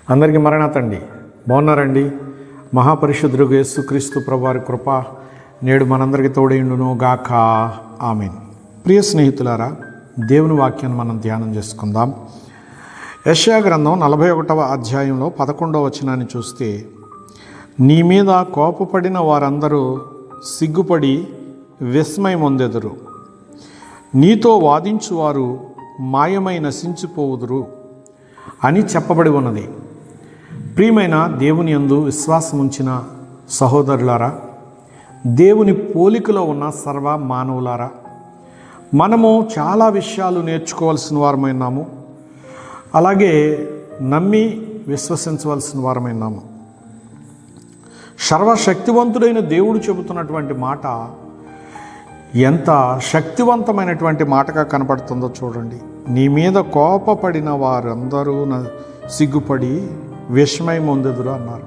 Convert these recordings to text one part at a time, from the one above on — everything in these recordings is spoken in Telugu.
అందరికీ మరణాతండి. బాగున్నారండి? మహాపరిశుద్ధుడు యేసుక్రీస్తు ప్రభువారి కృప నేడు మనందరికీ తోడైండును గాక. ఆమేన్. ప్రియ స్నేహితులారా, దేవుని వాక్యాన్ని మనం ధ్యానం చేసుకుందాం. యెషయా గ్రంథం 41వ అధ్యాయంలో 11వ వచనాన్ని చూస్తే, నీ మీద కోపపడిన వారందరూ సిగ్గుపడి విస్మయమొందెదరు, నీతో వాదించువారు మాయమై నశించిపోవుదురు అని చెప్పబడి ఉన్నది. ప్రియమైన దేవుని యందు విశ్వాసముంచిన సహోదరులారా, దేవుని పోలికలో ఉన్న సర్వ మానవులారా, మనము చాలా విషయాలు నేర్చుకోవాల్సిన వారమైనాము. అలాగే నమ్మి విశ్వసించవలసిన వారమైనాము. సర్వశక్తివంతుడైన దేవుడు చెబుతున్నటువంటి మాట ఎంత శక్తివంతమైనటువంటి మాటగా కనపడుతుందో చూడండి. నీ మీద కోపపడిన వారందరూ సిగ్గుపడి విస్మయమొందెదరు అన్నారు.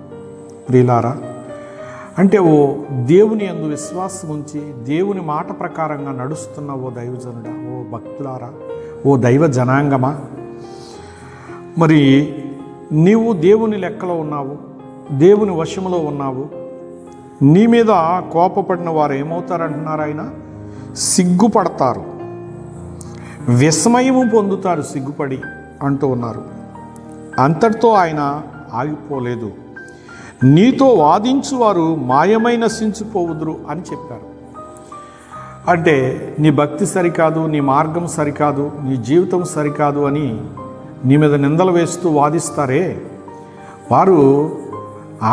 ప్రియులారా, అంటే ఓ దేవుని యందు విశ్వాసం ఉంచి దేవుని మాట ప్రకారంగా నడుస్తున్న ఓ దైవజనుడా, ఓ భక్తులారా, ఓ దైవ జనాంగమా, మరి నీవు దేవుని లెక్కలో ఉన్నావు, దేవుని వశములో ఉన్నావు. నీ మీద కోపపడిన వారు ఏమవుతారంటున్నారు? ఆయన సిగ్గుపడతారు, విస్మయము పొందుతారు సిగ్గుపడి అంటూ ఉన్నారు. అంతటితో ఆయన ఆగిపోలేదు. నీతో వాదించువారు మాయమై నశించిపోవుదురు అని చెప్పారు. అంటే నీ భక్తి సరికాదు, నీ మార్గం సరికాదు, నీ జీవితం సరికాదు అని నీ మీద నిందలు వేస్తూ వాదిస్తారే, వారు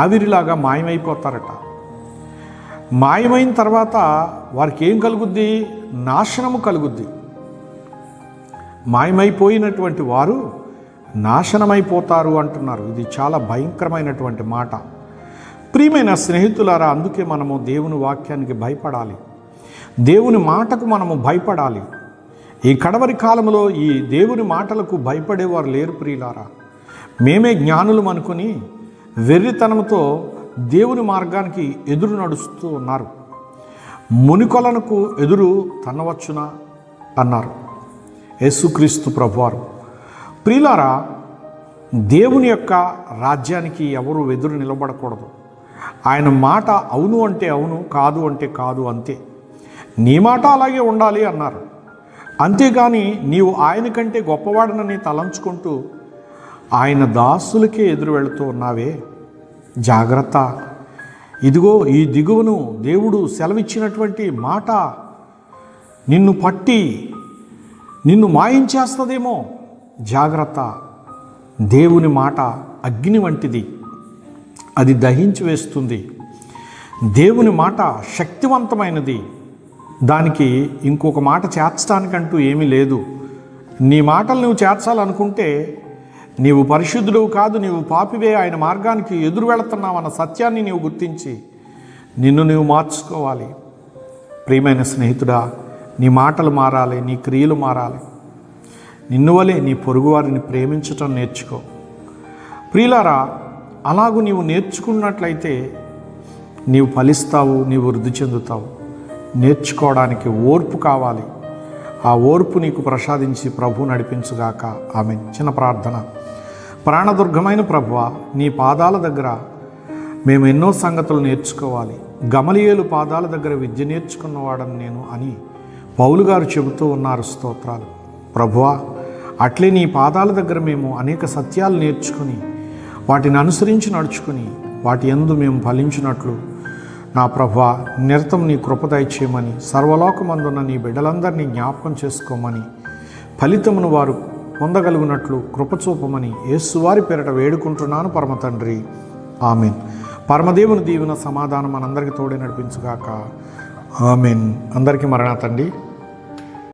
ఆవిరిలాగా మాయమైపోతారట. మాయమైన తర్వాత వారికి ఏం కలుగుద్ది? నాశనము కలుగుద్ది. మాయమైపోయినటువంటి వారు నాశనమైపోతారు అంటున్నారు. ఇది చాలా భయంకరమైనటువంటి మాట. ప్రియమైన స్నేహితులారా, అందుకే మనము దేవుని వాక్యానికి భయపడాలి, దేవుని మాటకు మనము భయపడాలి. ఈ కడవరి కాలంలో ఈ దేవుని మాటలకు భయపడేవారు లేరు ప్రియులారా. మేమే జ్ఞానులు అనుకుని వెర్రితనంతో దేవుని మార్గానికి ఎదురు నడుస్తూ ఉన్నారు. మునికొలనకు ఎదురు తన్నవచ్చునా అన్నారు యేసుక్రీస్తు ప్రభువారు. ప్రియులారా, దేవుని యొక్క రాజ్యానికి ఎవరు ఎదురు నిలబడకూడదు. ఆయన మాట అవును అంటే అవును, కాదు అంటే కాదు, అంతే. నీ మాట అలాగే ఉండాలి అన్నారు. అంతేగాని నీవు ఆయన కంటే గొప్పవాడనని తలంచుకుంటూ ఆయన దాసులకే ఎదురు వెళుతూ ఉన్నావే, జాగ్రత్త. ఇదిగో ఈ దిగువను దేవుడు సెలవిచ్చినటువంటి మాట నిన్ను పట్టి నిన్ను మాయించేస్తుందేమో, జాగ్రత్త. దేవుని మాట అగ్ని వంటిది, అది దహించి వేస్తుంది. దేవుని మాట శక్తివంతమైనది, దానికి ఇంకొక మాట చేర్చడానికంటూ ఏమీ లేదు. నీ మాటలు నువ్వు చేర్చాలనుకుంటే నీవు పరిశుద్ధుడు కాదు, నీవు పాపివే, ఆయన మార్గానికి ఎదురు వెళుతున్నావన్న సత్యాన్ని నీవు గుర్తించి నిన్ను నీవు మార్చుకోవాలి. ప్రియమైన స్నేహితుడా, నీ మాటలు మారాలి, నీ క్రియలు మారాలి. నిన్ను వలె నీ పొరుగువారిని ప్రేమించటం నేర్చుకో. ప్రియులారా, అలాగూ నీవు నేర్చుకున్నట్లయితే నీవు ఫలిస్తావు, నీవు వృద్ధి చెందుతావు. నేర్చుకోవడానికి ఓర్పు కావాలి. ఆ ఓర్పు నీకు ప్రసాదించి ప్రభు నడిపించుగాక. ఆమేన్. చిన్న ప్రార్థన. ప్రాణదుర్గమైన ప్రభువా, నీ పాదాల దగ్గర మేము ఎన్నో సంగతులు నేర్చుకోవాలి. గమలియేలు పాదాల దగ్గర విద్య నేర్చుకున్నవాడని నేను అని పౌలు గారు చెబుతూ ఉన్నారు. స్తోత్రాలు ప్రభువా. అట్లే నీ పాదాల దగ్గర మేము అనేక సత్యాలు నేర్చుకుని వాటిని అనుసరించి నడుచుకుని వాటి యందు మేము ఫలించినట్లు నా ప్రభువా నిరతం నీ కృప దయచేయమని, సర్వలోకమందున్న నీ బిడ్డలందరినీ జ్ఞాపకం చేసుకోమని, ఫలితమును వారు పొందగలుగునట్లు కృపచూపమని యేసువారి పేరట వేడుకుంటున్నాను పరమ తండ్రి. ఆమెన్. పరమదేవుని దీవెన సమాధానం మనందరికీ తోడే నడిపించుగాక. ఆమెన్. అందరికీ మరణాతండి.